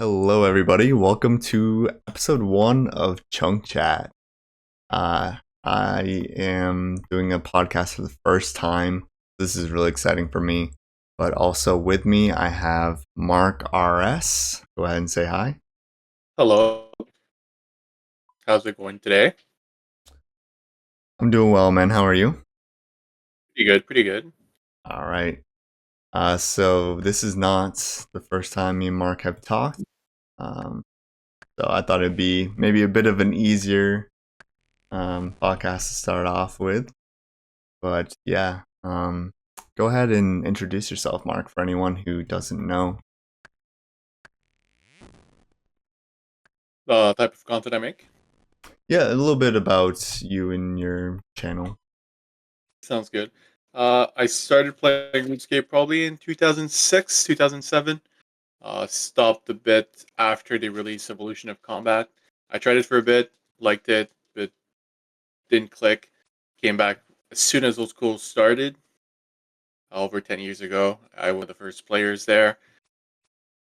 Hello, everybody. Welcome to episode 1 of Chunk Chat. I am doing a podcast for the first time. This is really exciting for me. But also with me, I have MarcRS. Go ahead and say hi. Hello, how's it going today? I'm doing well, man. How are you? Pretty good, pretty good. All right. So this is not the first time me and Mark have talked. Um, so I thought it'd be maybe a bit of an easier podcast to start off with. But yeah, go ahead and introduce yourself, Mark, for anyone who doesn't know. The type of content I make Yeah, a little bit about you and your channel. sounds good. I started playing RuneScape probably in 2006, 2007. Stopped a bit after they released Evolution of Combat. I tried it for a bit, liked it, but didn't click. Came back as soon as Old School started, over 10 years ago. I was one of the first players there.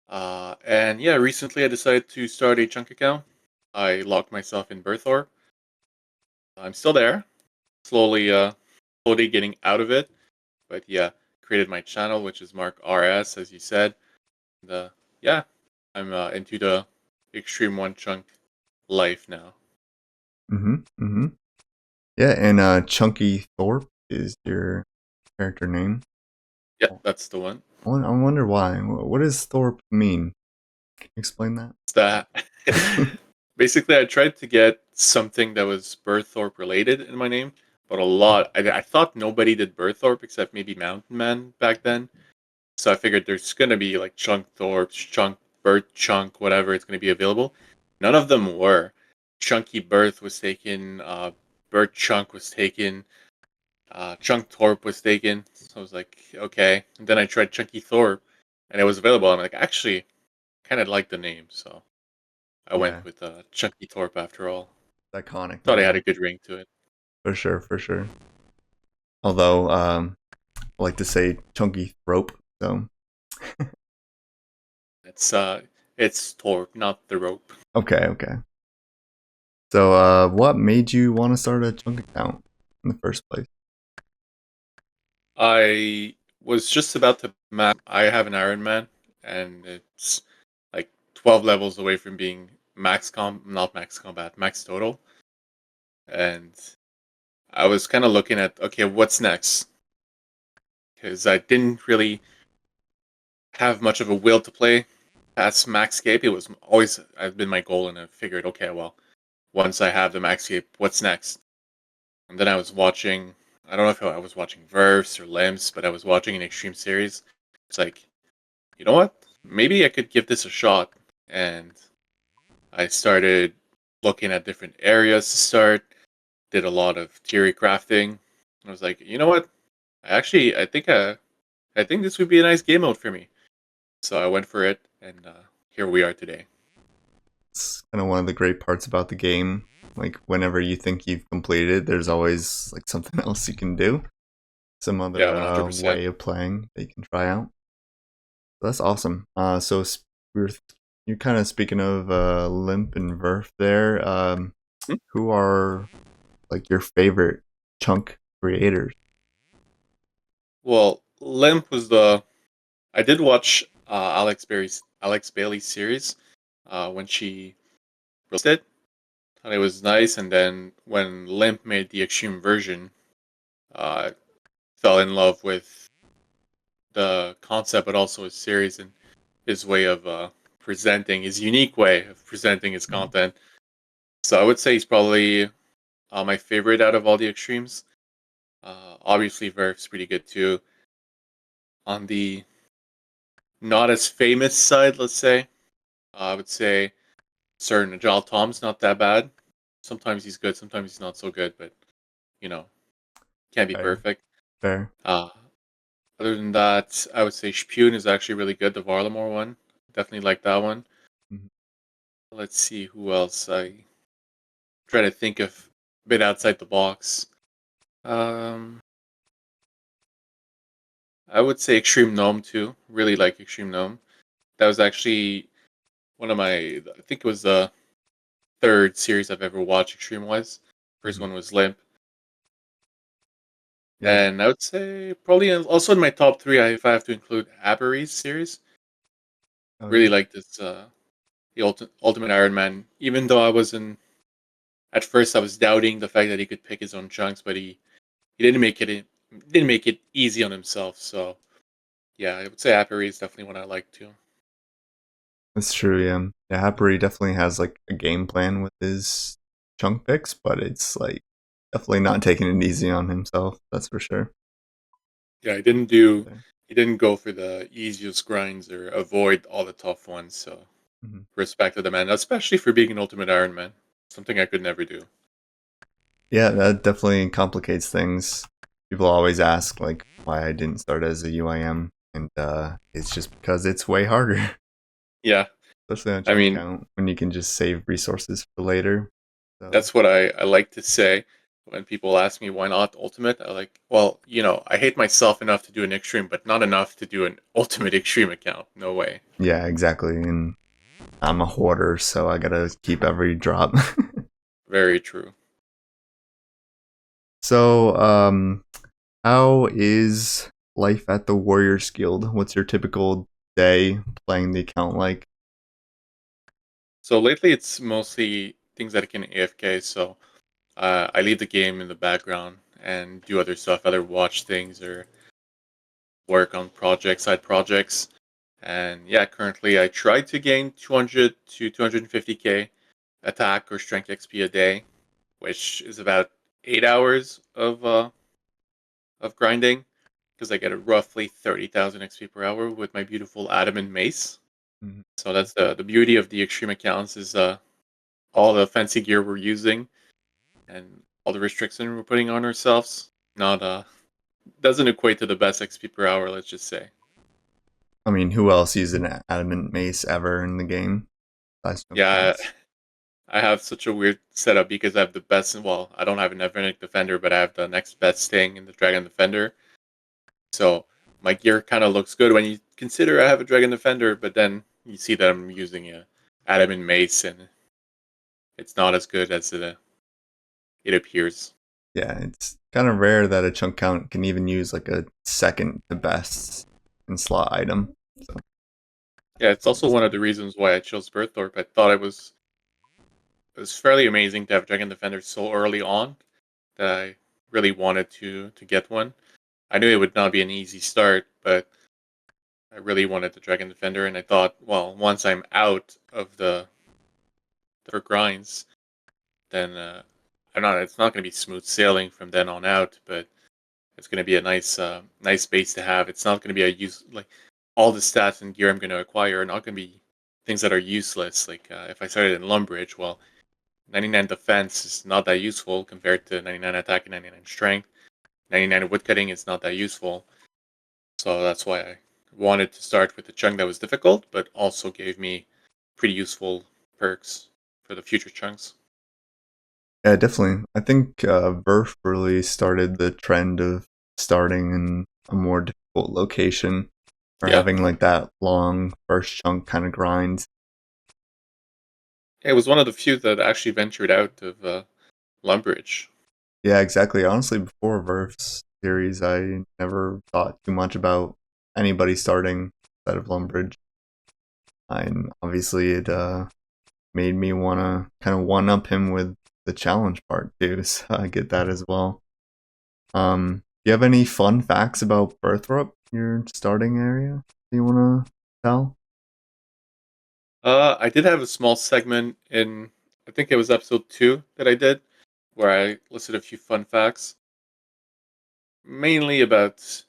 And yeah, recently I decided to start a chunk account. I locked myself in Berthor. I'm still there, slowly getting out of it. But yeah, created my channel, which is MarcRS, as you said. And, yeah, I'm into the extreme one chunk life now. Mm-hmm. Mm-hmm. Yeah, and ChunkyThorpe is your character name. Yeah, that's the one. I wonder why. What does Thorpe mean? Can you explain that? It's that. Basically, I tried to get something that was Berthorpe related in my name, but I thought nobody did Berthorpe except maybe Mountain Man back then. So I figured there's gonna be like Chunk Thorpe, Chunk Birth Chunk, whatever it's gonna be available. None of them were. Chunky Birth was taken, Bird Chunk was taken, Chunk Thorpe was taken. So I was like, okay. And then I tried Chunky Thorpe and it was available. I'm like, actually, kind of like the name, so I went Yeah, with Chunky Thorpe after all. it's iconic Thought I name. had a good ring to it. For sure, for sure. Although, I like to say Chunky Thrope, so It's it's Thorpe, not the rope. okay, okay. So, what made you want to start a chunk account in the first place? I was just about to max. I have an Ironman, and it's like 12 levels away from being not max combat, max total. And I was kind of looking at, okay, what's next? Because I didn't really have much of a will to play past Maxscape. It was always I've been my goal, and I figured, okay, well, once I have the Maxscape, what's next? And then I was watching. I don't know if I was watching Verfs or Limps, but I was watching an Extreme series. It's like, you know what? Maybe I could give this a shot. And I started looking at different areas to start. Did a lot of theory crafting. I was like, you know what? I think this would be a nice game mode for me. So I went for it, and here we are today. It's kind of one of the great parts about the game. Like, whenever you think you've completed, there's always like something else you can do, some Yeah, other 100%. way of playing that you can try out. That's awesome. We were you're kind of speaking of Limp and Verf there. Who are like your favorite chunk creators? Well, Limp was the. I did watch Alex Bailey's series when she released it. Thought it was nice, and then when Limp made the extreme version, I fell in love with the concept, but also his series and his way of presenting, his unique way of presenting his content. So I would say he's probably my favorite out of all the extremes. Obviously, Verf's pretty good too. On the not as famous side, let's say, I would say certain Agile Tom's not that bad. Sometimes he's good, sometimes he's not so good, but you know, can't be Fair, perfect. fair. Uh, Other than that, I would say Spune is actually really good, the Varlamore one. Definitely like that one. Mhm. Let's see who else. I try to think of a bit outside the box. Um, I would say Extreme Gnome too. Really like Extreme Gnome. That was actually one of my, I think it was the third series I've ever watched extreme wise. First Mhm. one was Limp. Yeah. And I would say probably also in my top three, if I have to include Aberry's series. Oh Really yeah. like this, the Ultimate Iron Man. Even though at first I was doubting the fact that he could pick his own chunks, but he didn't make it easy on himself. So yeah, I would say Aberry is definitely one I like too. That's true. Yeah. Yeah. Happery definitely has like a game plan with his chunk picks, but it's like definitely not taking it easy on himself. That's for sure. Yeah, Okay. he didn't go for the easiest grinds or avoid all the tough ones. So Mhm. respect to the man, especially for being an Ultimate Iron Man. Something I could never do. Yeah, that definitely complicates things. People always ask like why I didn't start as a UIM, and it's just because it's way harder, Yeah, especially on I chunk mean count when you can just save resources for later. So that's what I like to say when people ask me why not Ultimate. I like, well, I hate myself enough to do an Extreme, but not enough to do an Ultimate Extreme account. No way. yeah, exactly. And I'm a hoarder, so I gotta keep every drop. Very true. So, how is life at the Warriors Guild? What's your typical day playing the account like? So lately, it's mostly things that I can AFK. So I leave the game in the background and do other stuff, either watch things or work on side projects. And yeah, currently I try to gain 200 to 250k attack or strength XP a day, which is about 8 hours of grinding because I get a roughly 30,000 XP per hour with my beautiful adamant mace. Mhm. So that's the beauty of the extreme accounts is all the fancy gear we're using and all the restrictions we're putting on ourselves. Not doesn't equate to the best XP per hour, let's just say. I mean, who else uses an adamant mace ever in the game? Besides jump Yeah, counts. I have such a weird setup because I have the best. Well, I don't have an Evernic Defender, but I have the next best thing in the Dragon Defender. So my gear kind of looks good when you consider I have a Dragon Defender, but then you see that I'm using a Adamant Mace, and it's not as good as it appears. Yeah, it's kind of rare that a chunk count can even use like a second to best in slot item. So Yeah, it's also it's one of the reasons why I chose Berthorpe. I thought it was fairly amazing to have Dragon Defender so early on that I really wanted to get one. I knew it would not be an easy start, but I really wanted the Dragon Defender, and I thought, well, once I'm out of the grinds, then I'm not. It's not going to be smooth sailing from then on out, but it's going to be a nice base to have. It's not going to be a use like all the stats and gear I'm going to acquire are not going to be things that are useless. Like if I started in Lumbridge, well, 99 defense is not that useful compared to 99 attack and 99 strength. 99 woodcutting is not that useful. So that's why I wanted to start with a chunk that was difficult, but also gave me pretty useful perks for the future chunks. yeah, definitely. I think Verf really started the trend of starting in a more difficult location or Yeah. having like that long first chunk kind of grind. It was one of the few that actually ventured out of Lumbridge. Yeah, exactly. Honestly, before Verf's series, I never thought too much about anybody starting instead of Lumbridge. And obviously, it made me want to kind of one up him with the challenge part too. So I get that as well. Do you have any fun facts about Birthrup, your starting area? Do you want to tell? I did have a small segment in, I think it was episode 2 that I did, where I listed a few fun facts, mainly about,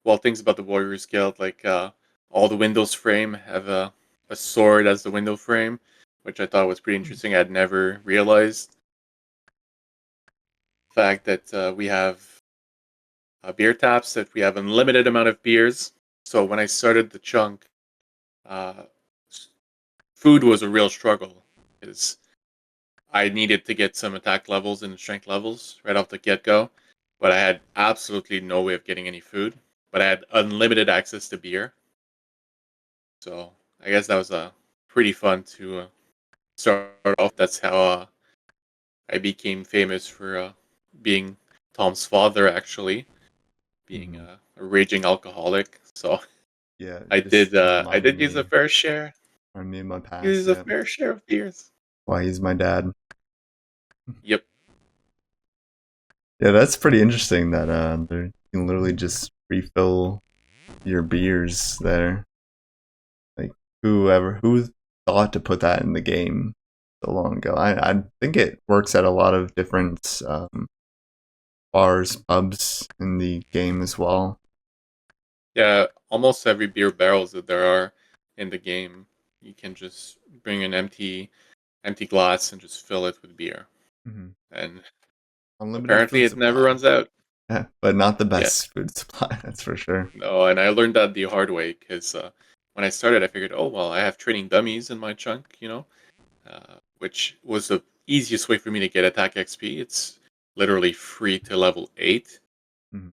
well, things about the Warriors Guild, like all the windows frame have a sword as the window frame, which I thought was pretty interesting. I'd never realized the fact that we have beer taps, that we have unlimited amount of beers. So when I started the chunk, uh, food was a real struggle because I needed to get some attack levels and strength levels right off the get go, but I had absolutely no way of getting any food. But I had unlimited access to beer, so I guess that was pretty fun to start off. That's how I became famous for being Tom's father, actually, being Hmm. a raging alcoholic. So Yeah, just I reminded did use a me, fair share. reminded me of my past. Use a Yeah, fair share of beers. why he's my dad. Yep. Yeah, that's pretty interesting that you can literally just refill your beers there. Like who thought to put that in the game so long ago? I think it works at a lot of different bars, pubs in the game as well. Yeah, almost every beer barrels that there are in the game, you can just bring an empty glass and just fill it with beer. Hmm. And Unlimited apparently food it never supply, runs out. yeah, but not the Yeah. best food supply. That's for sure. No, and I learned that the hard way because when I started, I figured, oh well, I have training dummies in my chunk, which was the easiest way for me to get attack XP. It's literally free to level 8. Mhm.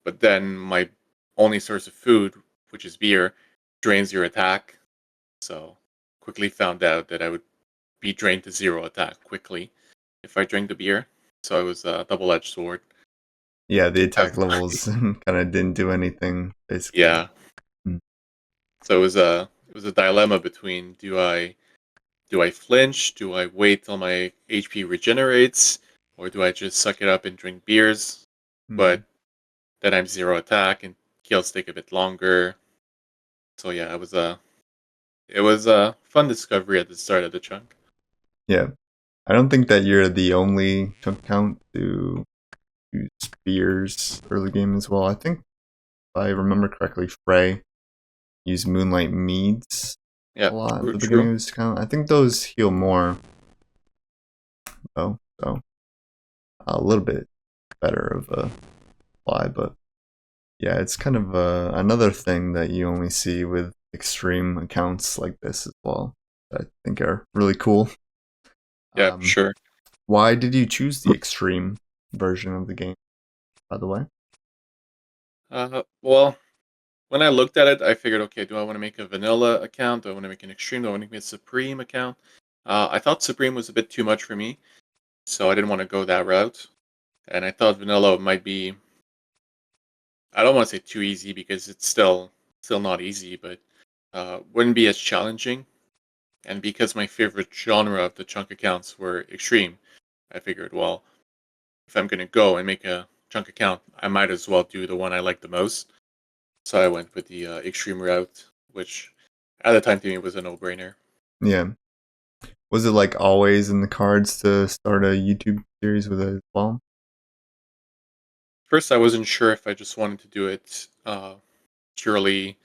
But then my only source of food, which is beer, drains your attack. So quickly found out that I would be drained to 0 attack quickly if I drank the beer. So it was a double-edged sword. Yeah, the Have attack levels kind of didn't do anything basically. yeah. Mm. So it was a dilemma between do I flinch? Do I wait till my HP regenerates? Or do I just suck it up and drink beers? Mhm. But then I'm 0 attack and kills take a bit longer. So yeah, it was a fun discovery at the start of the chunk. Yeah, I don't think that you're the only chunk count to use spears early game as well. I think if I remember correctly, Frey used Moonlight Meads Yeah, a lot at true, the beginning true. of his count. I think those heal more though, so a little bit better of a fly. But yeah, it's kind of another thing that you only see with extreme accounts like this as well. That I think are really cool. Yeah, for Um, sure. why did you choose the extreme version of the game? By the way. Well, when I looked at it, I figured, okay, do I want to make a vanilla account? Do I want to make an extreme? Do I want to make a supreme account? I thought supreme was a bit too much for me, so I didn't want to go that route. And I thought vanilla might be, I don't want to say too easy because it's still not easy, but wouldn't be as challenging. And because my favorite genre of the chunk accounts were extreme, I figured, well, if I'm going to go and make a chunk account, I might as well do the one I like the most. So I went with the extreme route, which at the time to me was a no-brainer. Yeah. Was it like always in the cards to start a YouTube series with it as well? First, I wasn't sure if I just wanted to do it purely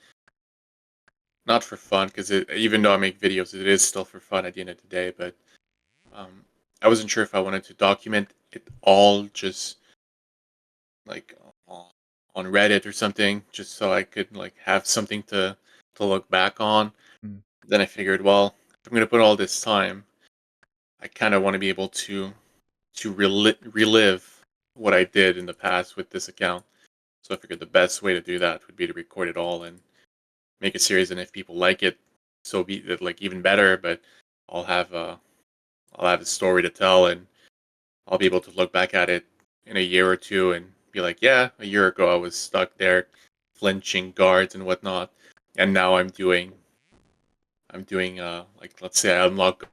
not for fun, because even though I make videos, it is still for fun at the end of the day. But um, I wasn't sure if I wanted to document it all, just like on on Reddit or something, just so I could like have something to look back on. Mm. Then I figured, well, if I'm going to put all this time, I kind of want to be able to relive what I did in the past with this account. So I figured the best way to do that would be to record it all and make a series. And if people like it, so be it, like even better. But I'll have a I'll have a story to tell, and I'll be able to look back at it in a year or two and be like, yeah, a year ago I was stuck there, flinching guards and whatnot, and now I'm doing like let's say I unlock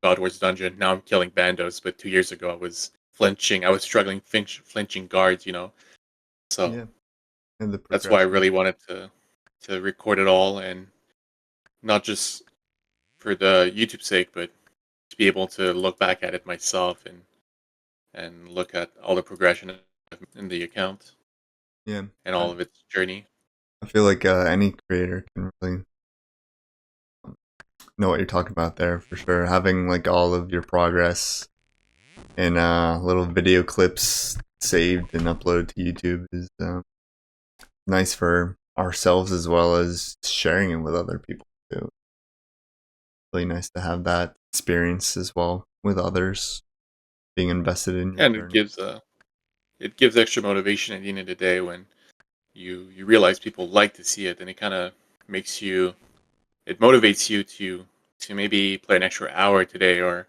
Godward's dungeon. Now I'm killing bandos, but 2 years ago I was flinching. I was struggling flinching guards. So Yeah. And the that's why I progression. really wanted to record it all, and not just for the YouTube sake, but to be able to look back at it myself and look at all the progression in the account Yeah. and all of its journey. I feel like any creator can really know what you're talking about there for sure. Having like all of your progress in little video clips saved and uploaded to YouTube is nice for ourselves as well as sharing it with other people too. Really nice to have that experience as well with others being invested in your And it journey. gives extra motivation at the end of the day when you realize people like to see it, and it kind of makes you it motivates you to maybe play an extra hour today, or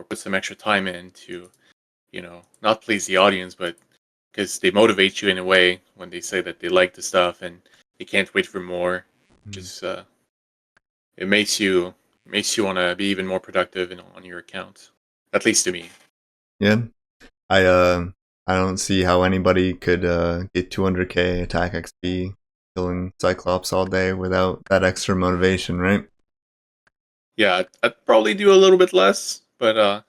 put some extra time in to, not please the audience, but because they motivate you in a way when they say that they like the stuff and they can't wait for more. Mm. Just it makes you want to be even more productive on your account. At least to me. Yeah, I I don't see how anybody could get 200k attack XP killing Cyclops all day without that extra motivation, right? Yeah, I'd probably do a little bit less, but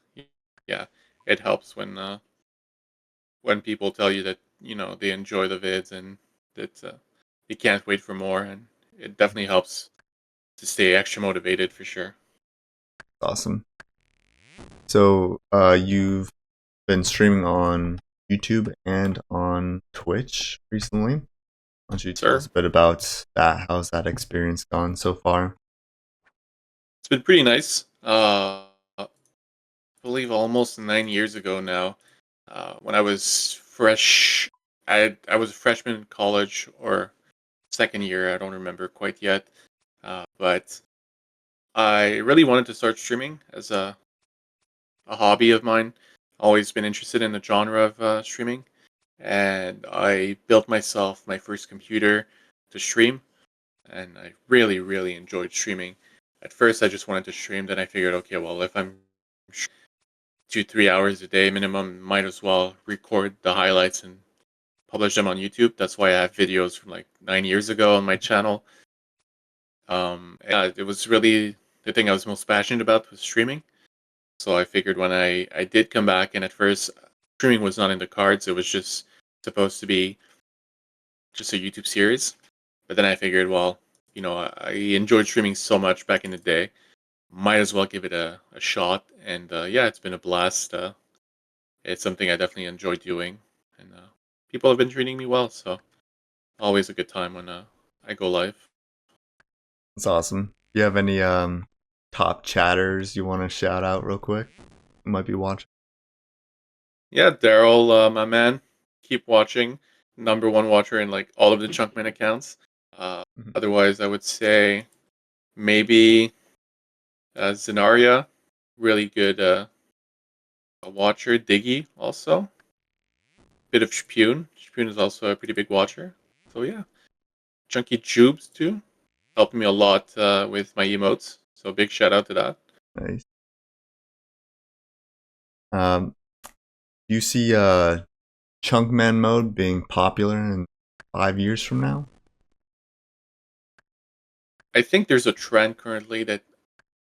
yeah, it helps when people tell you that they enjoy the vids and that they can't wait for more, and it definitely helps to stay extra motivated for sure. Awesome. So you've been streaming on YouTube and on Twitch recently. Why don't you tell us Sir, a bit about that? How's that experience gone so far? it's been pretty nice. I believe almost 9 years ago now, when I was fresh. I was a freshman in college or second year. I don't remember quite yet, but I really wanted to start streaming as a hobby of mine. Always been interested in the genre of streaming, and I built myself my first computer to stream, and I really, really enjoyed streaming. At first, I just wanted to stream. Then I figured, okay, well, if I'm 2, 3 hours a day minimum, might as well record the highlights and publish them on YouTube. That's why I have videos from like 9 years ago on my channel. Yeah, it was really the thing I was most passionate about was streaming. So I figured when I did come back, and at first streaming was not in the cards. It was just supposed to be just a YouTube series. But then I figured, well, I enjoyed streaming so much back in the day. Might as well give it a shot. And yeah, it's been a blast. It's something I definitely enjoy doing. And people have been treating me well. So always a good time when I go live. That's awesome. Do you have any top chatters you want to shout out real quick? Who might be watching? Yeah, Daryl, my man, keep watching. Number one watcher in like all of the Chunkman accounts. Uh, Mhm. Otherwise, I would say maybe Zenaria, really good watcher. Diggy also. Bit of Shpune. Shpune is also a pretty big watcher. So yeah, Chunky Jubes too, helped me a lot with my emotes. So big shout out to that. Nice. Um, you see Chunkman mode being popular in 5 years from now? I think there's a trend currently that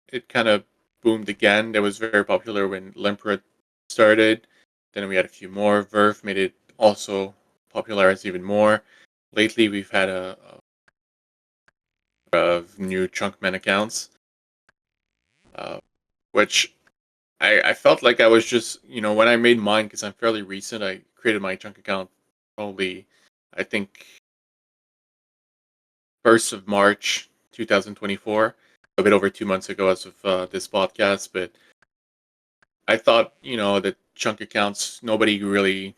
it kind of boomed again. That was very popular when Limpra started. Then we had a few more. Verve made it also popularized even more. Lately, we've had of new Chunkman accounts, uh, which I felt like I was just, when I made mine, because I'm fairly recent, I created my Chunk account probably, I think, 1st of March 2024, a bit over 2 months ago as of this podcast. But I thought, that Chunk accounts, nobody really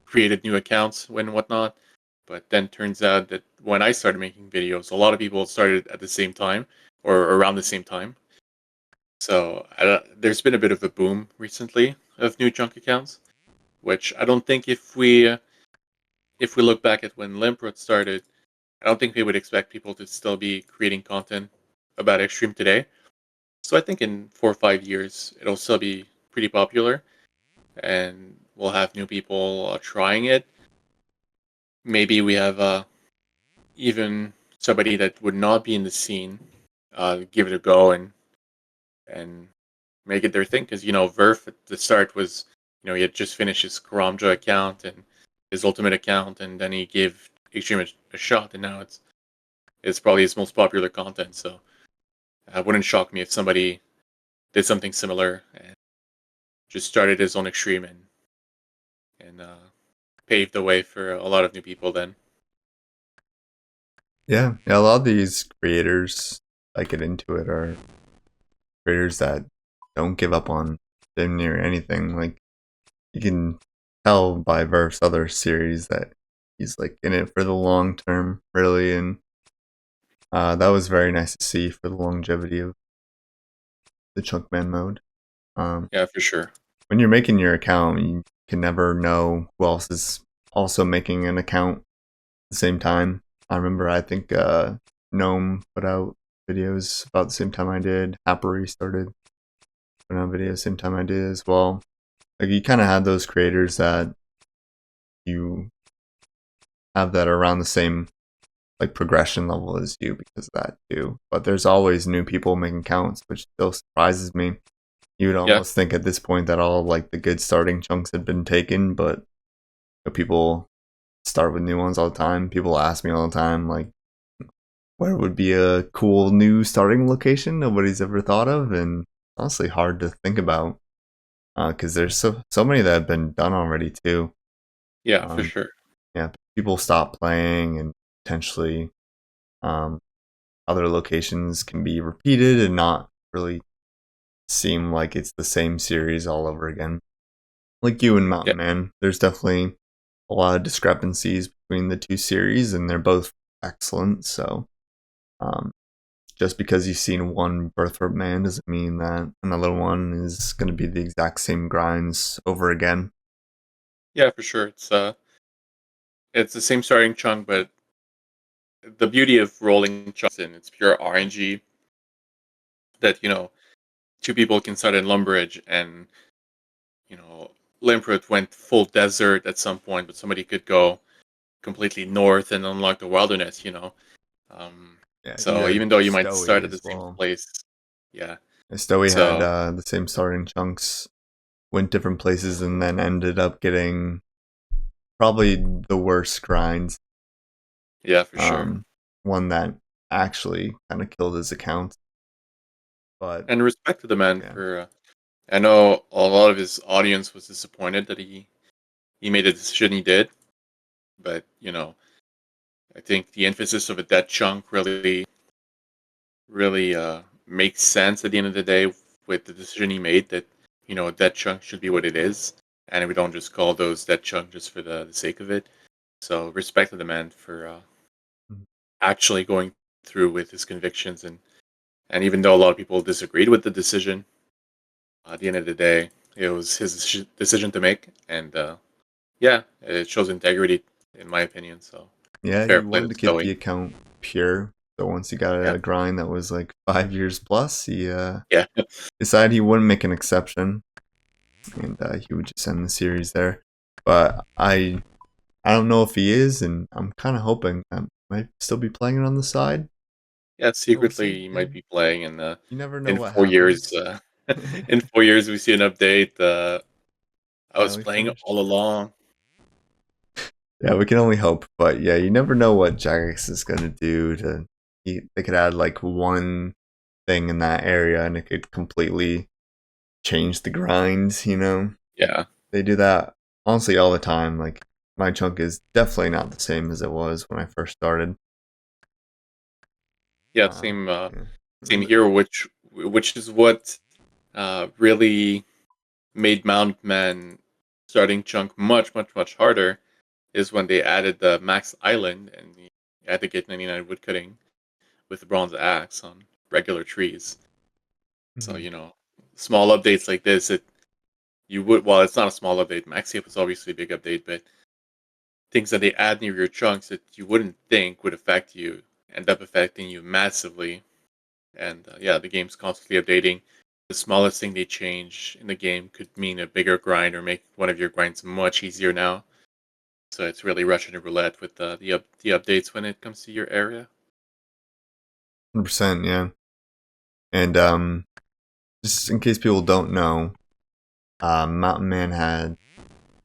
created new accounts when whatnot. But then turns out that when I started making videos, a lot of people started at the same time or around the same time. So there's been a bit of a boom recently of new Chunk accounts, which I don't think if we look back at when Limprod started, I don't think we would expect people to still be creating content about Extreme today. So I think in 4 or 5 years, it'll still be pretty popular, and we'll have new people trying it. Maybe we have even somebody that would not be in the scene give it a go and make it their thing. Because Verf at the start was he had just finished his Karamja account and his Ultimate account, and then he gave Extreme a shot, and now it's probably his most popular content. So it wouldn't shock me if somebody did something similar and just started his own Extreme and paved the way for a lot of new people. Then Yeah, yeah. A lot of these creators that get into it are creators that don't give up on damn near anything. Like you can tell by Verf's other series that he's like in it for the long term, really, and That was very nice to see for the longevity of the Chunkman mode. Um, Yeah, for sure. when you're making your account, you can never know who else is also making an account at the same time. I remember, I think Gnome put out videos about the same time I did. Happery started putting out videos same time I did as well. Like you kind of had those creators that you have that are around the same like progression level as you because of that too. But there's always new people making accounts, which still surprises me. You would Yeah, almost think at this point that all like the good starting chunks had been taken, but people start with new ones all the time. People ask me all the time, like, where would be a cool new starting location nobody's ever thought of, and honestly hard to think about because there's so many that have been done already too. yeah, for Um, sure. yeah, people stop playing, and potentially um, other locations can be repeated and not really seem like it's the same series all over again. Like you and Yeah, Mountain Man, there's definitely a lot of discrepancies between the two series, and they're both excellent. So, um, just because you've seen one Birthright Man doesn't mean that another one is going to be the exact same grinds over again. yeah, for sure. It's the same starting chunk, but the beauty of rolling chunks in it's pure RNG that two people can start in Lumbridge and you know Limpert went full desert at some point, but somebody could go completely north and unlock the wilderness. Um, Yeah, you so had even though you might Stowy start at the as same well. place, yeah. Stowy had So the same starting chunks, went different places, and then ended up getting probably the worst grinds. yeah, for sure. Um, one that actually kind of killed his account. But And respect to the man yeah, for. I know a lot of his audience was disappointed that he made a decision he did, but I think the emphasis of a dead chunk really makes sense at the end of the day with the decision he made that a dead chunk should be what it is, and we don't just call those dead chunk just for the sake of it. So respect to the man for actually going through with his convictions, and even though a lot of people disagreed with the decision, at the end of the day, it was his decision to make, and yeah, it shows integrity in my opinion. So yeah, fair he play to wanted to keep the Stoey. account pure. So once he got Yeah, a grind that was like 5 years plus, he yeah, decided he wouldn't make an exception, and he would just end the series there. But I don't know if he is, and I'm kind of hoping I might still be playing it on the side. yeah. We'll see. Secretly, you Yeah, might be playing, and you never know in what 4 years, happens. in 4 years, we see an update. I was Finally playing finished. all along. Yeah, we can only hope. But yeah, you never know what Jagex is gonna do. They could add like one thing in that area, and it could completely change the grinds. Yeah, They do that honestly all the time. Like my chunk is definitely not the same as it was when I first started. yeah. Uh, yeah. Same here. Which is what really made Mount Man starting chunk much much much harder is when they added the Max Island and you had to get 99 woodcutting with the bronze axe on regular trees. So Mhm. small updates like this, you would well, it's not a small update. Maxi is obviously a big update, but things that they add near your chunks that you wouldn't think would affect you end up affecting you massively. And yeah, the game's constantly updating. The smallest thing they change in the game could mean a bigger grind or make one of your grinds much easier now. So it's really Russian roulette with the updates when it comes to your area. 100%, yeah. And just in case people don't know, Mountain Man had a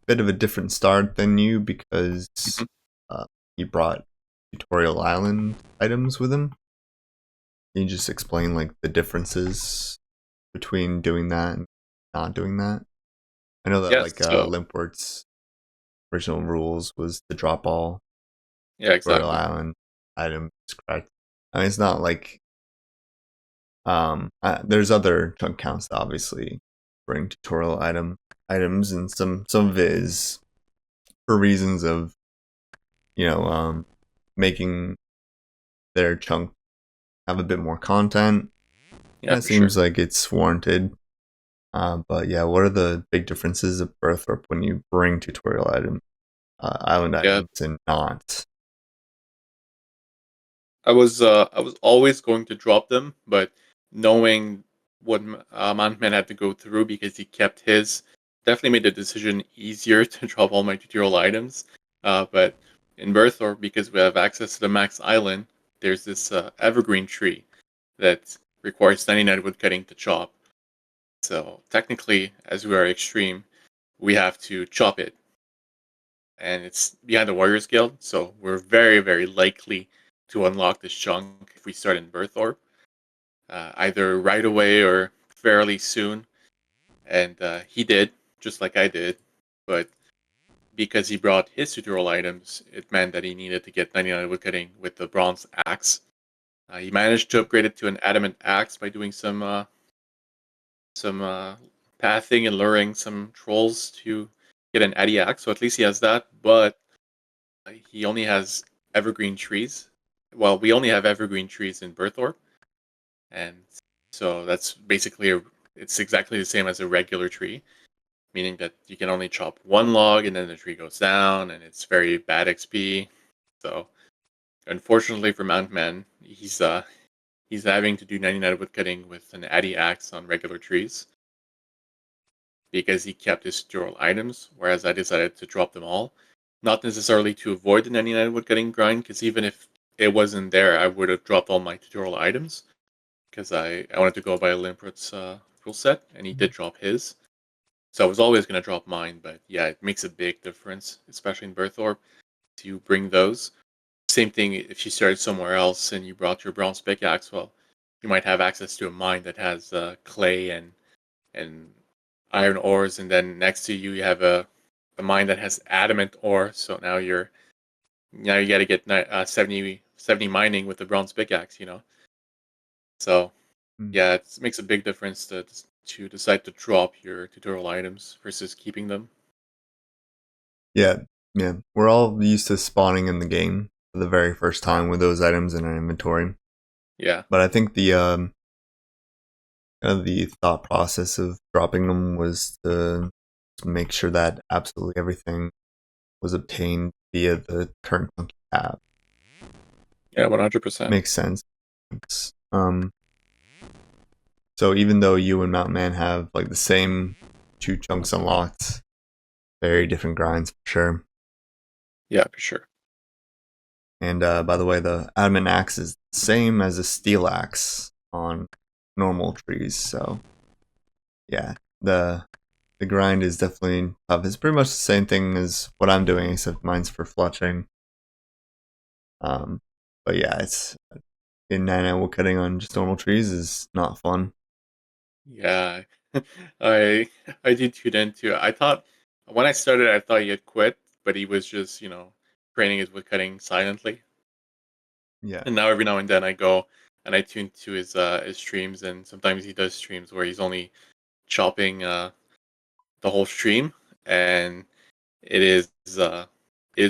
bit of a different start than you because Mhm. uh, he brought Tutorial Island items with him. Can you just explain like the differences between doing that and not doing that? I know that Yes. like So Limpwort's original rules was to drop all yeah, Tutorial exactly. Island items, correct? I mean, it's not like there's other chunk counts that obviously bring tutorial items, and some of it is for reasons of you know um, making their chunk have a bit more content. Yeah, That for sure. seems like it's warranted. But yeah, what are the big differences of Birthorpe when you bring tutorial island Yeah, items and not? I was always going to drop them, but knowing what Mountain had to go through because he kept his definitely made the decision easier to drop all my tutorial items. But in Berthor, because we have access to the Max Island, there's this evergreen tree that requires 99 wood cutting to chop. So technically, as we are extreme, we have to chop it, and it's behind the Warriors Guild. So we're very, very likely to unlock this chunk if we start in Berthorpe, either right away or fairly soon. And he did, just like I did. But because he brought his tutorial items, it meant that he needed to get 99 woodcutting with the bronze axe. He managed to upgrade it to an adamant axe by doing some pathing and luring some trolls to get an addy axe. So at least he has that. But he only has evergreen trees. Well, we only have evergreen trees in Berthorpe, and so that's basically it's exactly the same as a regular tree, meaning that you can only chop one log and then the tree goes down, and it's very bad XP. So unfortunately for Mountman, he's having to do 99 wood cutting with an addy axe on regular trees because he kept his tutorial items, whereas I decided to drop them all. Not necessarily to avoid the 99 wood cutting grind, because even if it wasn't there, I would have dropped all my tutorial items, because I wanted to go by Limprot's rule set, and he did drop his. So I was always going to drop mine, but yeah, it makes a big difference, especially in Berthorpe, to bring those. Same thing if you started somewhere else and you brought your bronze pickaxe, well, you might have access to a mine that has clay and iron ores, and then next to you you have a mine that has adamant ore. So now you got to get 70 mining with the bronze pickaxe, you know. So Mm. yeah, it makes a big difference to decide to drop your tutorial items versus keeping them. Yeah, yeah. We're all used to spawning in the game for the very first time with those items in our inventory. Yeah, But I think the thought process of dropping them was to make sure that absolutely everything was obtained via the current Chunky app. yeah, 100%. Makes sense. Um, so even though you and Mountain Man have like the same two chunks unlocked, very different grinds for sure. Yeah, for sure. And by the way, the adamant axe is the same as a steel axe on normal trees. So yeah, the grind is definitely tough. It's pretty much the same thing as what I'm doing, except mine's for fletching. Um, but yeah, it's in 9 wood cutting on just normal trees is not fun. Yeah, I I did tune into. I thought when I started, I thought he had quit, but he was just training his wood cutting silently. Yeah, And now every now and then I go and I tune to his streams, and sometimes he does streams where he's only chopping the whole stream, and it is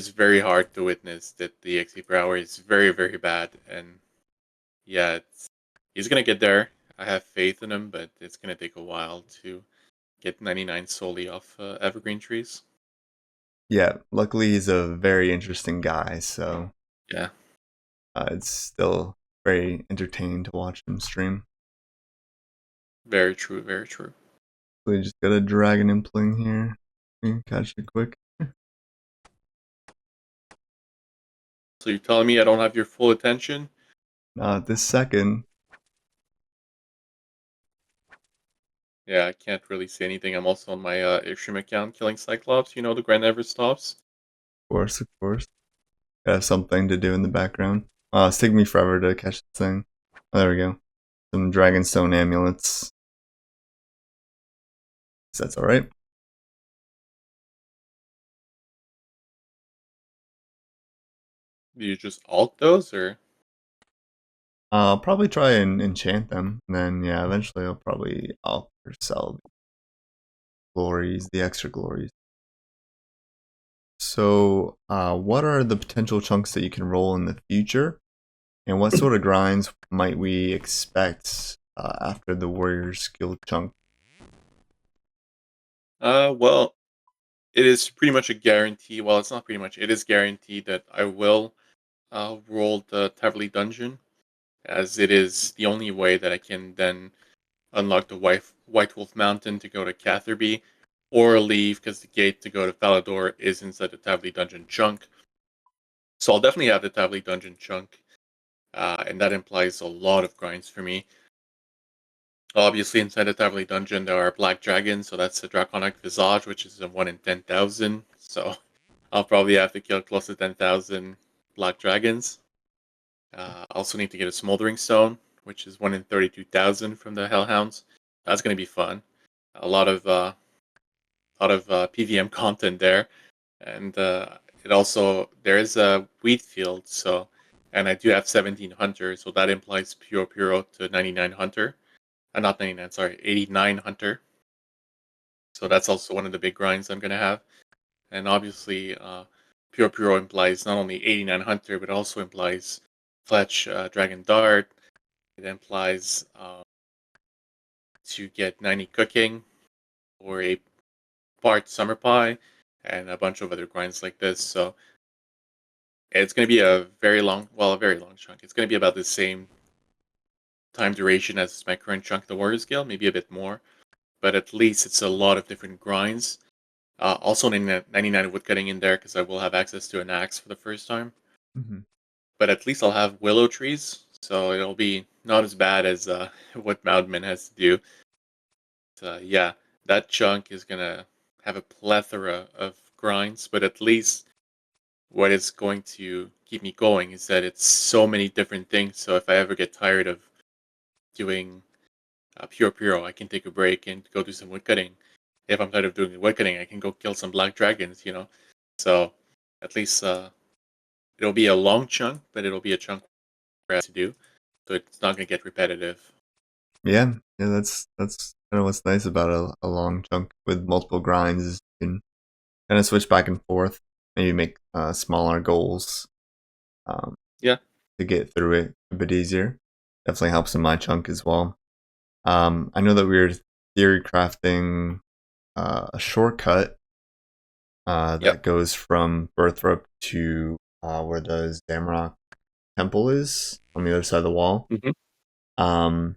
very hard to witness that the XP per hour is very, very bad. And yeah, he's gonna get there. I have faith in him, but it's gonna take a while to get 99 solely off evergreen trees. yeah. Luckily, he's a very interesting guy, so Yeah, it's still very entertaining to watch him stream. very true, very true. We just got a dragon impling here. Catch it quick. So you're telling me I don't have your full attention? Not this second. Yeah, I can't really say anything. I'm also on my Extreme account killing Cyclops. You know, the grind never stops. Of course, of course. Gotta have something to do in the background. It's taking me forever to catch this thing. Oh, there we go. Some Dragonstone amulets. So that's alright. Do you just alt those, or I'll probably try and enchant them. And then, yeah, eventually I'll sell the glories, the extra glories. So, what are the potential chunks that you can roll in the future? And what sort of grinds might we expect after the Warrior skill chunk? Well, it is pretty much a guarantee. Well, it's not pretty much. It is guaranteed that I will roll the Taverly Dungeon, as it is the only way that I can then unlock the White Wolf Mountain to go to Catherby, or leave because the gate to go to Falador is inside the Taverly Dungeon chunk. So I'll definitely have the Taverly Dungeon chunk, and that implies a lot of grinds for me. Obviously, inside the Taverly Dungeon, there are Black Dragons, so that's the Draconic Visage, which is a 1 in 10,000. So I'll probably have to kill close to 10,000 Black Dragons. Also need to get a Smoldering Stone, which is 1 in 32,000 from the Hellhounds. That's going to be fun. A lot of PVM content there, and it also there is a wheat field. So, and I do have 17 Hunter, so that implies Puro to 99 Hunter. Not 99, sorry, 89 Hunter. So that's also one of the big grinds I'm gonna have. And obviously, Puro implies not only 89 Hunter, but also implies Fletch Dragon Dart. It implies to get 90 Cooking or a part Summer Pie and a bunch of other grinds like this. So it's going to be a very long, well, a very long chunk. It's going to be about the same time duration as my current chunk, the Warrior Scale, maybe a bit more. But at least it's a lot of different grinds. Also, 99 woodcutting in there because I will have access to an axe for the first time. Mm-hmm. But at least I'll have willow trees, so it'll be not as bad as what Moundman has to do. Yeah, that chunk is gonna have a plethora of grinds, but at least what is going to keep me going is that it's so many different things. So if I ever get tired of doing pure, I can take a break and go do some woodcutting. If I'm tired of doing woodcutting, I can go kill some black dragons. So at least it'll be a long chunk, but it'll be a chunk where I have to do, so it's not gonna get repetitive. Yeah, yeah, that's kind of what's nice about a long chunk with multiple grinds. Is you can kind of switch back and forth. Maybe make smaller goals um, Yeah, to get through it a bit easier. Definitely helps in my chunk as well. I know that we were theory crafting a shortcut yep. that goes from Birthrup to where the Zamrock Temple is on the other side of the wall. Hmm. Um,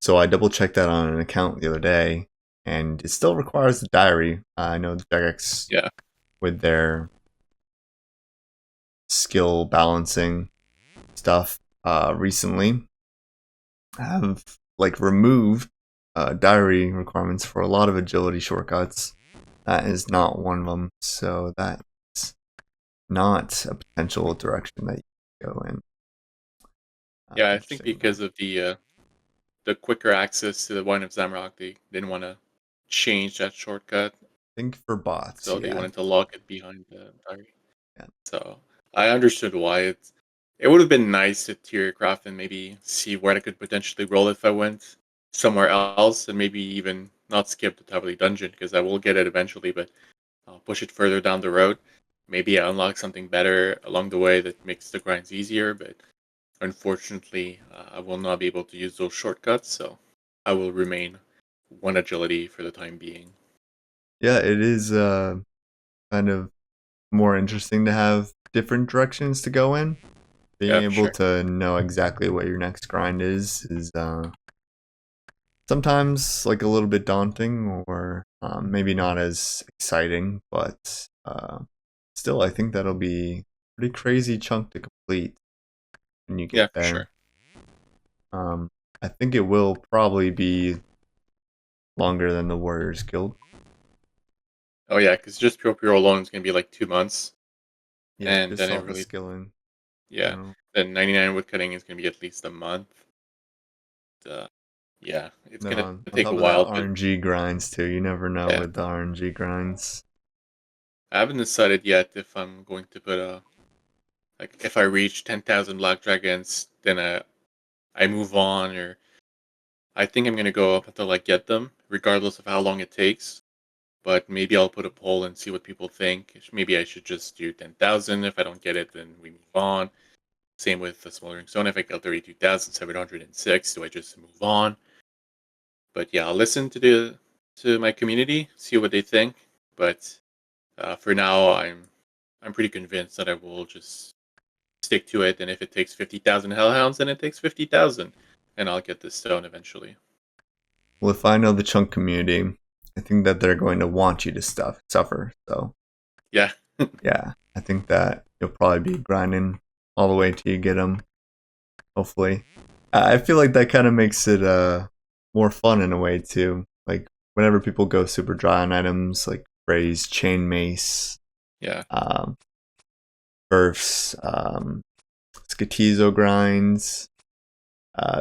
so I double checked that on an account the other day, and it still requires the diary. I know the Jagex Yeah, with their skill balancing stuff recently have like removed diary requirements for a lot of agility shortcuts. That is not one of them. So that's not a potential direction that you go in. yeah. I think Interesting though. because of the quicker access to the Wine of Zamrock, they didn't want to change that shortcut, I think for bots, so they yeah. wanted to lock it behind the diary. Yeah. So I understood why it would have been nice to tier craft and maybe see where I could potentially roll if I went somewhere else and maybe even not skip the Tably Dungeon because I will get it eventually, but I'll push it further down the road. Maybe I unlock something better along the way that makes the grinds easier, but unfortunately, I will not be able to use those shortcuts, so I will remain one agility for the time being. Yeah, it is kind of more interesting to have different directions to go in. Being Yeah, for able sure. to know exactly what your next grind is sometimes like a little bit daunting or maybe not as exciting, but still, I think that'll be a pretty crazy chunk to complete when you get Yeah, for there. sure. Um, I think it will probably be longer than the Warriors Guild. Oh yeah, because just pure alone is gonna be like 2 months, Yeah, and then just it all the really, skilling. yeah, You then 99 wood cutting is gonna be at least a month. Uh, yeah, it's No, gonna on take a top of that, while, but RNG grinds too. You never know yeah, with the RNG grinds. I haven't decided yet if I'm going to put a like if I reach 10,000 black dragons, then I move on, or I think I'm gonna go up until I get them, regardless of how long it takes. But maybe I'll put a poll and see what people think. Maybe I should just do 10,000. If I don't get it, then we move on. Same with the Smoldering Stone. If I kill 32,706, do I just move on? But yeah, I'll listen to my community, see what they think. But for now, I'm pretty convinced that I will just stick to it. And if it takes 50,000 Hellhounds, then it takes 50,000, and I'll get this stone eventually. Well, if I know the chunk community, I think that they're going to want you to suffer. So Yeah. yeah, I think that you'll probably be grinding all the way till you get them. Hopefully, I feel like that kind of makes it more fun in a way too. Like whenever people go super dry on items like phrase, chain mace, Yeah. burfs, skatizo grinds,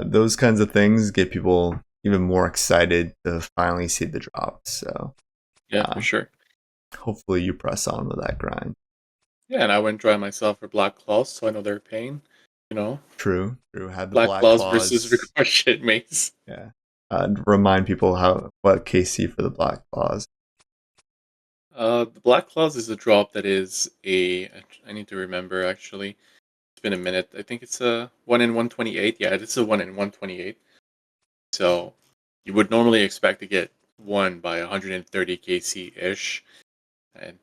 those kinds of things get people even more excited to finally see the drops. So Yeah, for sure. hopefully you press on with that grind. Yeah, and I went dry myself for Black Claws, so I know their pain. You know, True. Had the Black black Claws versus claws. Ricochet Mace. Yeah. Remind people what KC for the black claws. The Black Claws is a drop that is I need to remember actually. It's been a minute. I think it's a 1 in 128. Yeah, it's a 1 in 128. So you would normally expect to get one by 130 KC ish. And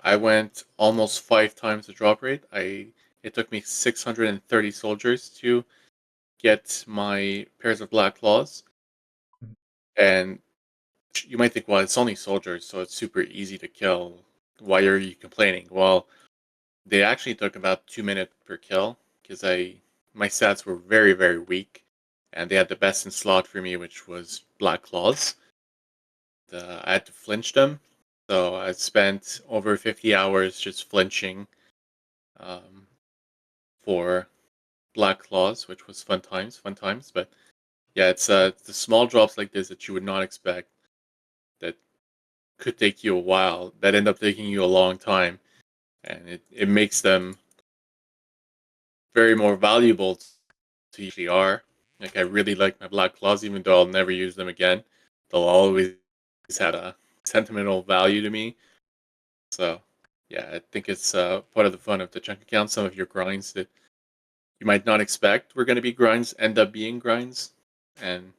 I went almost 5 times the drop rate. It took me 630 soldiers to get my pairs of Black Claws. And you might think, well, it's only soldiers, so it's super easy to kill. Why are you complaining? Well, they actually took about 2 minutes per kill because my stats were very, very weak, and they had the best in slot for me, which was Black Claws. I had to flinch them, so I spent over 50 hours just flinching um, for Black Claws, which was fun times, fun times. But yeah, it's the small drops like this that you would not expect that could take you a while, that end up taking you a long time, and it makes them very more valuable to you actually are. Like I really like my Black Claws, even though I'll never use them again. They'll always had a sentimental value to me. So yeah, I think it's part of the fun of the chunk account. Some of your grinds that you might not expect were going to be grinds end up being grinds, and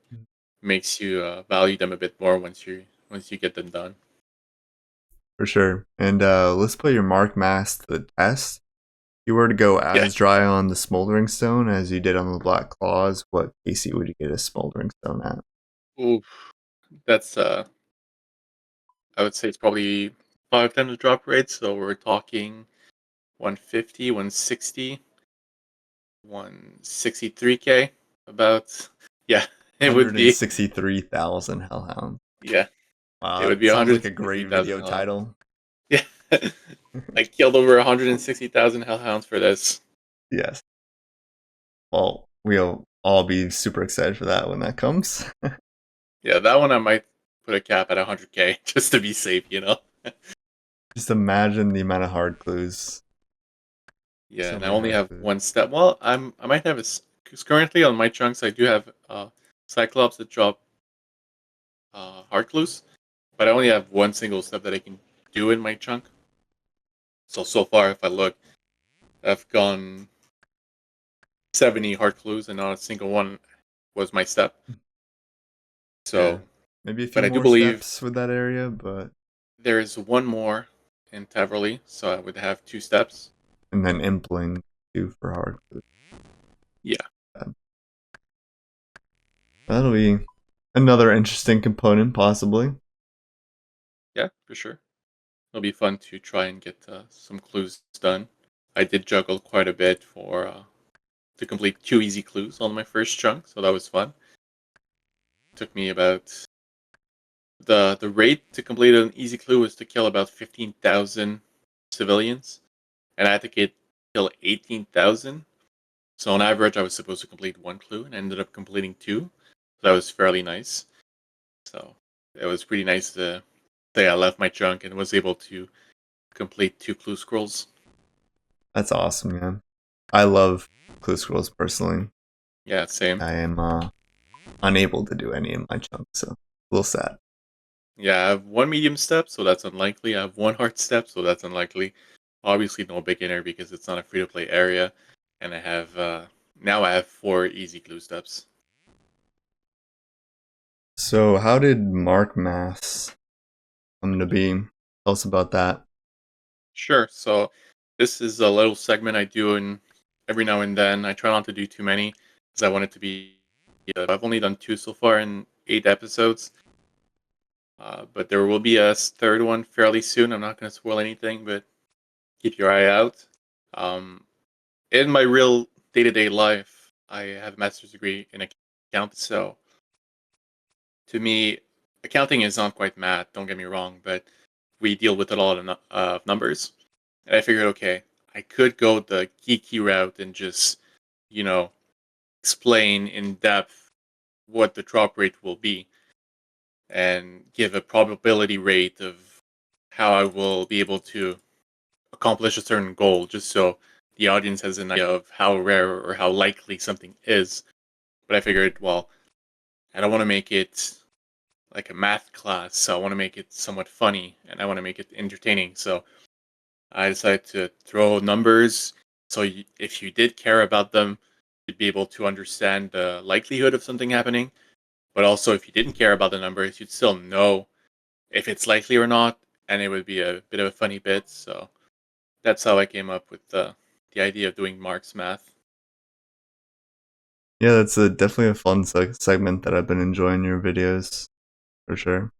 makes you value them a bit more once you get them done. For sure. And let's put your Mark mask to the test. If you were to go Yeah. as dry on the Smoldering Stone as you did on the Black Claws, what KC would you get a Smoldering Stone at? Ooh, that's I would say it's probably 5 times the drop rate. So we're talking 150, 160, 163K. About yeah, it would be 163,000 Hellhounds. yeah, it Wow, would that be sounds like a great 163,000 video hellhounds. title. Yeah, I killed over 160,000 hellhounds for this. Yes. Well, we'll all be super excited for that when that comes. Yeah, that one I might put a cap at 100K just to be safe, you know. Just imagine the amount of hard clues. Yeah, So and I many only hard have clues. one step. Well, I might have because currently on my chunks I do have Cyclops that drop hard clues, but I only have one single step that I can do in my chunk. So far, if I look, I've gone 70 hard clues, and not a single one was my step. Yeah. So, Maybe a but few I do more believe steps with that area, but there is one more in Taverley, so I would have 2 steps. and then impling too for hard clues. Yeah, That'll be another interesting component, possibly. yeah, for sure. It'll be fun to try and get some clues done. I did juggle quite a bit for to complete 2 easy clues on my first chunk, so that was fun. Took me about the rate to complete an easy clue was to kill about 15,000 civilians, and I had to kill 18,000. So on average, I was supposed to complete 1 clue, and I ended up completing 2. So that was fairly nice. So it was pretty nice to say I left my chunk and was able to complete 2 clue scrolls. That's awesome, man. I love clue scrolls personally. Yeah, same. I am unable to do any in my chunk, so a little sad. Yeah, I have 1 medium step, so that's unlikely. I have 1 hard step, so that's unlikely. Obviously, no beginner because it's not a free to play area. and I have now I have 4 easy glue steps. So, how did Mark Maths come to be? Tell us about that. Sure. So this is a little segment I do in every now and then. I try not to do too many because I want it to be. I've only done 2 so far in 8 episodes, but there will be a third one fairly soon. I'm not going to spoil anything, but keep your eye out. Um, in my real day-to-day life, I have a master's degree in accounting. So to me, accounting is not quite math. Don't get me wrong, but we deal with a lot of numbers. And I figured, okay, I could go the geeky route and just, you know, explain in depth what the drop rate will be and give a probability rate of how I will be able to accomplish a certain goal, just so the audience has an idea of how rare or how likely something is. But I figured, well, I don't want to make it like a math class, so I want to make it somewhat funny and I want to make it entertaining. So I decided to throw numbers. So if you did care about them, you'd be able to understand the likelihood of something happening. But also, if you didn't care about the numbers, you'd still know if it's likely or not, and it would be a bit of a funny bit. So that's how I came up with the idea of doing Mark's math. Yeah, that's definitely a fun segment that I've been enjoying your videos for sure.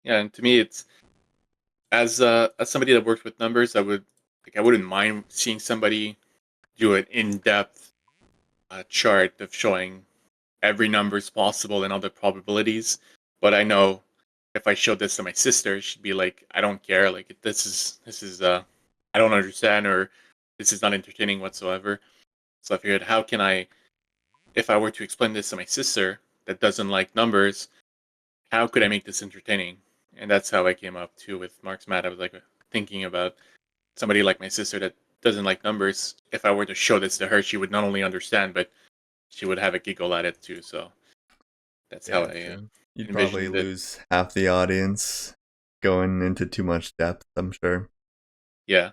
Yeah, and to me, it's as somebody that works with numbers, I wouldn't mind seeing somebody do an in-depth chart of showing every numbers possible and all the probabilities. But I know if I showed this to my sister, she'd be like, "I don't care. Like this is I don't understand, or this is not entertaining whatsoever." So I figured, how can I, if I were to explain this to my sister that doesn't like numbers, how could I make this entertaining? And that's how I came up too with Mark's Math. I was like thinking about somebody like my sister that doesn't like numbers. If I were to show this to her, she would not only understand, but she would have a giggle at it too. So that's how Yeah, I true. You'd probably envisioned it. lose half the audience going into too much depth, I'm sure. Yeah,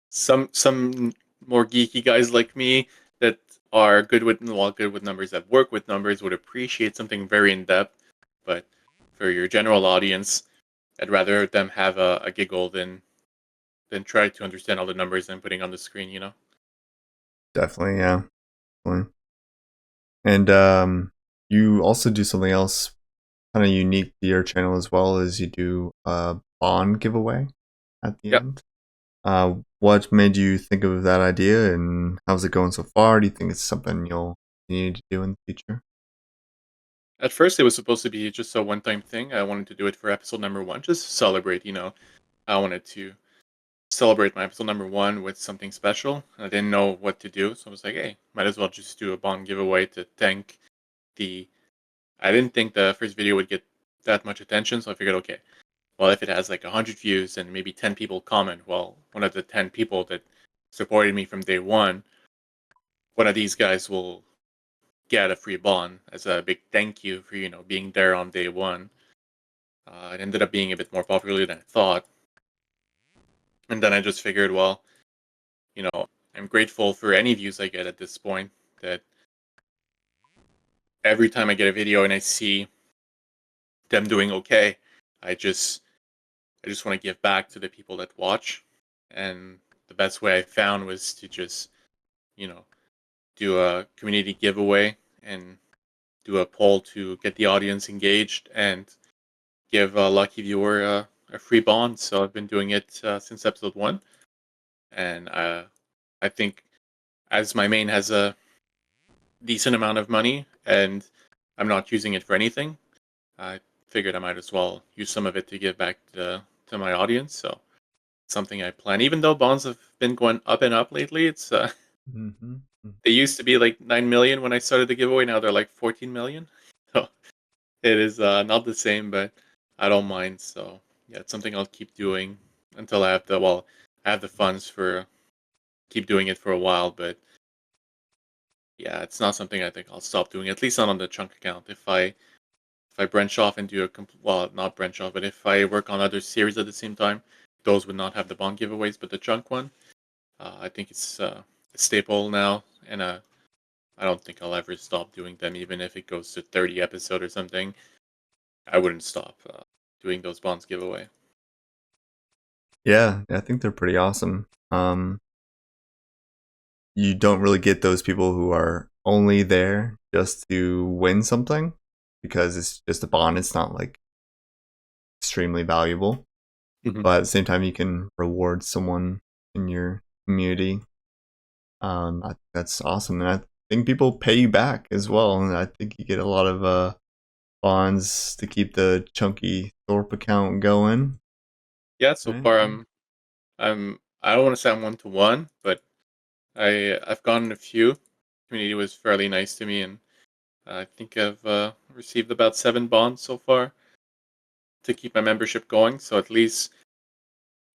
some more geeky guys like me that are good with numbers, that work with numbers, would appreciate something very in depth. But for your general audience, I'd rather them have a giggle than try to understand all the numbers I'm putting on the screen. You know. Definitely, yeah. Definitely. And you also do something else kind of unique to your channel as well, as you do a bond giveaway at the Yep. end. What made you think of that idea, and how's it going so far? Do you think it's something you'll need to do in the future? At first, it was supposed to be just a one-time thing. I wanted to do it for episode number one, just celebrate. I wanted to celebrate my episode number one with something special. I didn't know what to do, so I was like, hey, might as well just do a bond giveaway to thank the. I didn't think the first video would get that much attention, so I figured, okay, well, if it has like 100 views and maybe 10 people comment, well, one of the 10 people that supported me from day one of these guys will get a free bond as a big thank you for being there on day one. It ended up being a bit more popular than I thought, and then I just figured, well, I'm grateful for any views I get at this point. That every time I get a video and I see them doing okay, I just I just want to give back to the people that watch, and the best way I found was to just you know do a community giveaway and do a poll to get the audience engaged and give a lucky viewer a free bond. So I've been doing it since episode one, and I think as my main has a decent amount of money and I'm not using it for anything, I figured I might as well use some of it to give back to my audience. So it's something I plan. Even though bonds have been going up and up lately, it's Mm-hmm. they used to be like 9 million when I started the giveaway. Now they're like 14 million. So it is not the same, but I don't mind. So yeah, it's something I'll keep doing until I have the funds for keep doing it for a while. But yeah, it's not something I think I'll stop doing. At least not on the chunk account. If I branch off and do well, not branch off, but if I work on other series at the same time, those would not have the bond giveaways, but the chunk one. I think it's a staple now, and I don't think I'll ever stop doing them, even if it goes to 30 episode or something. I wouldn't stop doing those bonds giveaway. Yeah, I think they're pretty awesome. You don't really get those people who are only there just to win something because it's just a bond. It's not like extremely valuable, Hmm. but at the same time, you can reward someone in your community. That's awesome, and I think people pay you back as well. And I think you get a lot of bonds to keep the Chunky Thorpe account going. Yeah, so Right? far I don't want to say I'm 1-to-1, but I've gotten a few. Community was fairly nice to me, and I think I've received about 7 bonds so far to keep my membership going. So at least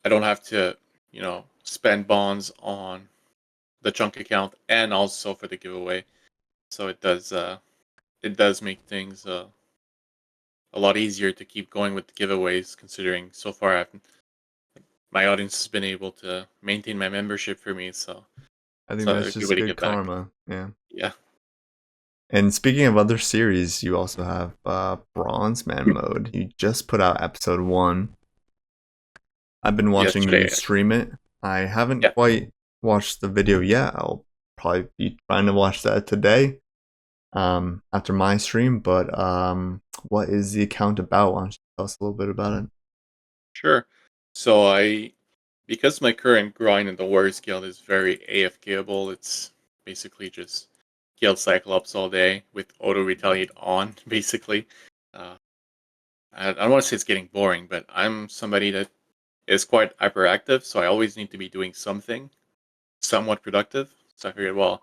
I don't have to, spend bonds on the chunk account and also for the giveaway. So it does make things a lot easier to keep going with the giveaways, considering so far my audience has been able to maintain my membership for me. So I it's think a that's good just way to good give back. karma. Yeah. Yeah. And speaking of other series, you also have Bronze Man mode. You just put out episode 1. I've been watching you Yesterday. stream it. I haven't Yeah. quite watched the video yet. I'll probably be trying to watch that today after my stream. But what is the account about? Why don't you tell us a little bit about it? Sure. So because my current grind in the Warriors Guild is very AFKable, it's basically just kill Cyclops all day with auto retaliate on, basically. Uh, I don't want to say it's getting boring, but I'm somebody that is quite hyperactive, so I always need to be doing something somewhat productive. So I figured, well,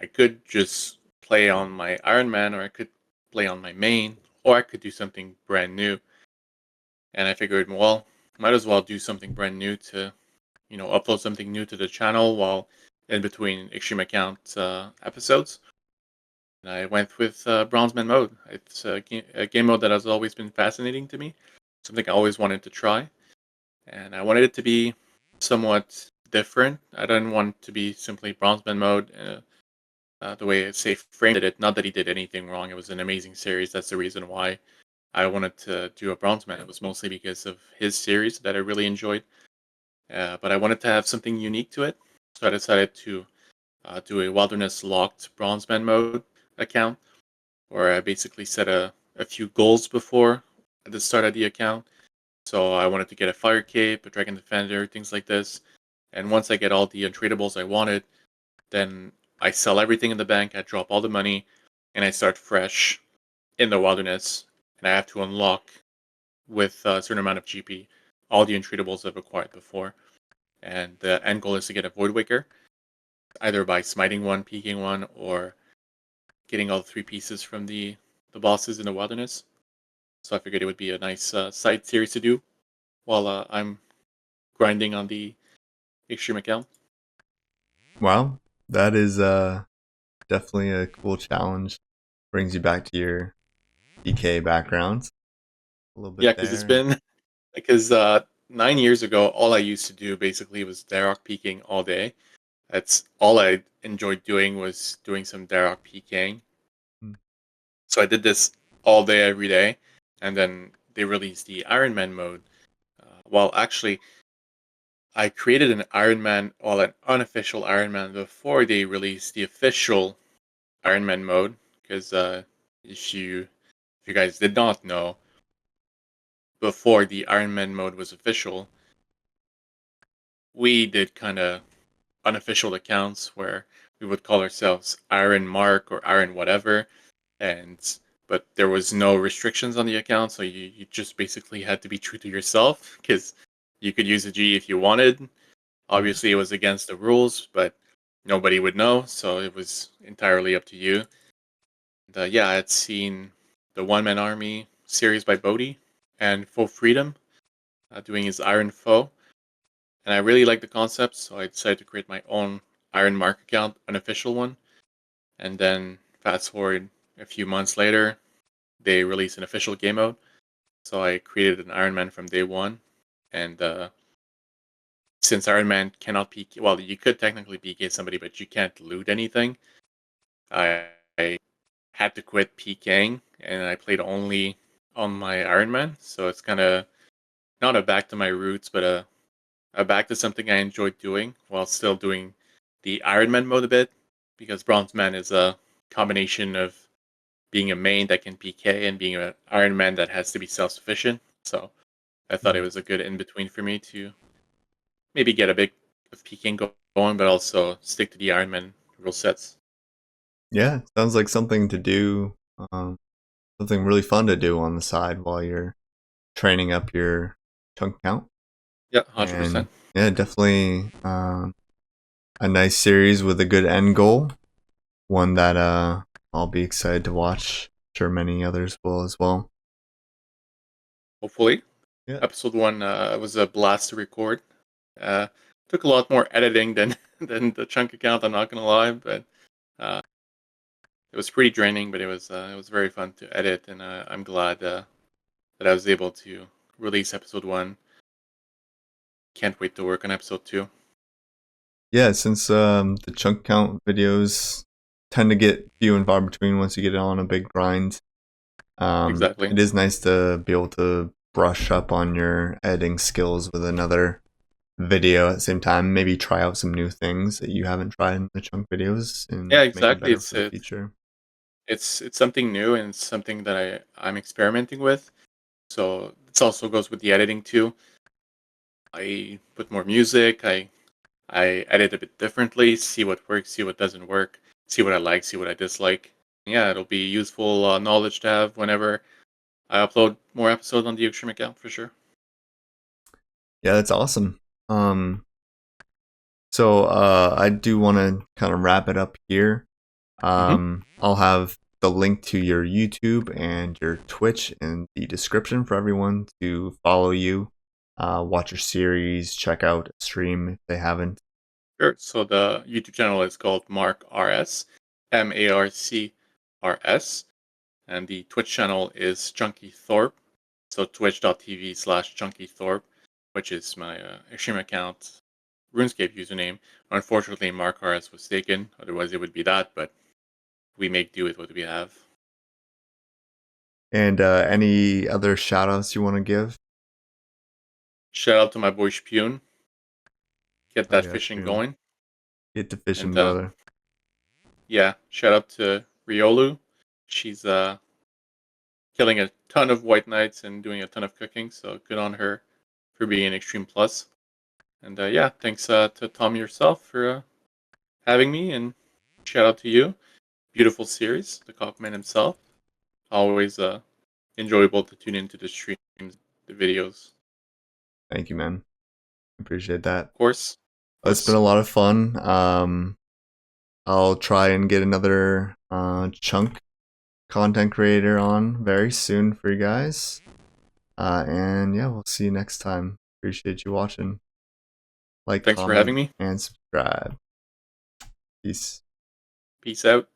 I could just play on my Iron Man, or I could play on my main, or I could do something brand new. And I figured, well, might as well do something brand new to, upload something new to the channel while in between Extreme Account episodes. And I went with Bronzeman mode. It's a game mode that has always been fascinating to me, something I always wanted to try. And I wanted it to be somewhat different. I didn't want it to be simply Bronzeman mode the way Safe framed it. Not that he did anything wrong. It was an amazing series. That's the reason why I wanted to do a Bronzeman. It was mostly because of his series that I really enjoyed. But I wanted to have something unique to it. So I decided to do a Wilderness Locked Bronzeman mode account, where I basically set a few goals before at the start of the account. So I wanted to get a Fire Cape, a Dragon Defender, things like this. And once I get all the untradables I wanted, then I sell everything in the bank, I drop all the money, and I start fresh in the wilderness. And I have to unlock with a certain amount of GP all the untradables I've acquired before. And the end goal is to get a Voidwaker, either by smiting one, peeking one, or getting all 3 pieces from the bosses in the wilderness. So I figured it would be a nice side series to do while I'm grinding on the extreme account. Wow, that is definitely a cool challenge. Brings you back to your DK background a little Yeah, bit because it's there. been because 9 years ago, all I used to do basically was Darok peeking all day. That's all I enjoyed doing, was doing some Darok peeking. Mm. So I did this all day, every day, and then they released the Iron Man mode. Well, actually, I created an Iron Man, well, an unofficial Iron Man before they released the official Iron Man mode. Because if you guys did not know, before the Iron Man mode was official, we did kind of unofficial accounts where we would call ourselves Iron Mark or Iron whatever, and but there was no restrictions on the account, so you just basically had to be true to yourself because you could use a G if you wanted. Mm. Obviously, it was against the rules, but nobody would know, so it was entirely up to you. And, yeah, I had seen the One Man Army series by Bodhi and Full Freedom doing his Iron Foe, and I really liked the concept, so I decided to create my own Iron Mark account, an official one. And then fast forward a few months later, they released an official game mode. So I created an Iron Man from day one, and since Ironman cannot PK, well, you could technically PK somebody, but you can't loot anything. I had to quit PKing, and I played only on my Ironman. So it's kind of not a back to my roots, but a back to something I enjoyed doing while still doing the Ironman mode a bit, because Bronze Man is a combination of being a main that can PK and being an Ironman that has to be self-sufficient. So I thought it was a good in between for me to maybe get a bit of PKing going, but also stick to the Ironman rule sets. Yeah, sounds like something to do, something really fun to do on the side while you're training up your chunk count. Yeah, 100%. And yeah, definitely a nice series with a good end goal. One that I'll be excited to watch. I'm sure many others will as well. Hopefully. Yeah. Episode 1 was a blast to record. Took a lot more editing than than the chunk account, I'm not going to lie, but uh, it was pretty draining, but it was very fun to edit, and I'm glad that I was able to release episode 1. Can't wait to work on episode 2. Yeah, since the chunk count videos tend to get few and far between once you get on a big grind, Exactly. it is nice to be able to brush up on your editing skills with another video at the same time. Maybe try out some new things that you haven't tried in the chunk videos Yeah, and make it exactly. better It's for the it's future. it's something new, and it's something that I'm experimenting with. So it also goes with the editing too. I put more music. I edit a bit differently, see what works, see what doesn't work, see what I like, see what I dislike. Yeah, it'll be useful knowledge to have whenever I upload more episodes on the Extreme account for sure. Yeah, that's awesome. So I do want to kind of wrap it up here. Hmm. I'll have the link to your YouTube and your Twitch in the description for everyone to follow you, watch your series, check out a stream if they haven't. Sure. So the YouTube channel is called MarcRS, MarcRS, and the Twitch channel is ChunkyThorpe. So twitch.tv/ChunkyThorpe, which is my Extreme account RuneScape username. Unfortunately, MarcRS was taken. Otherwise, it would be that, but we make do with what we have. And any other shout outs you want to give? Shout out to my boy Spune. Get Oh, that yeah, fishing Spoon. going. Get to And fishing, brother. yeah, shout out to Riolu. She's killing a ton of white knights and doing a ton of cooking. So good on her for being an Extreme Plus. And yeah, thanks to Tom yourself for having me. And shout out to you. Beautiful series, the Cockman himself. Always enjoyable to tune into the streams, the videos. Thank you, man. Appreciate that. Of course. Of It's been course. a lot of fun. I'll try and get another chunk content creator on very soon for you guys. And yeah, we'll see you next time. Appreciate you watching. Like, Thanks for having comment, me. and subscribe. Peace. Peace out.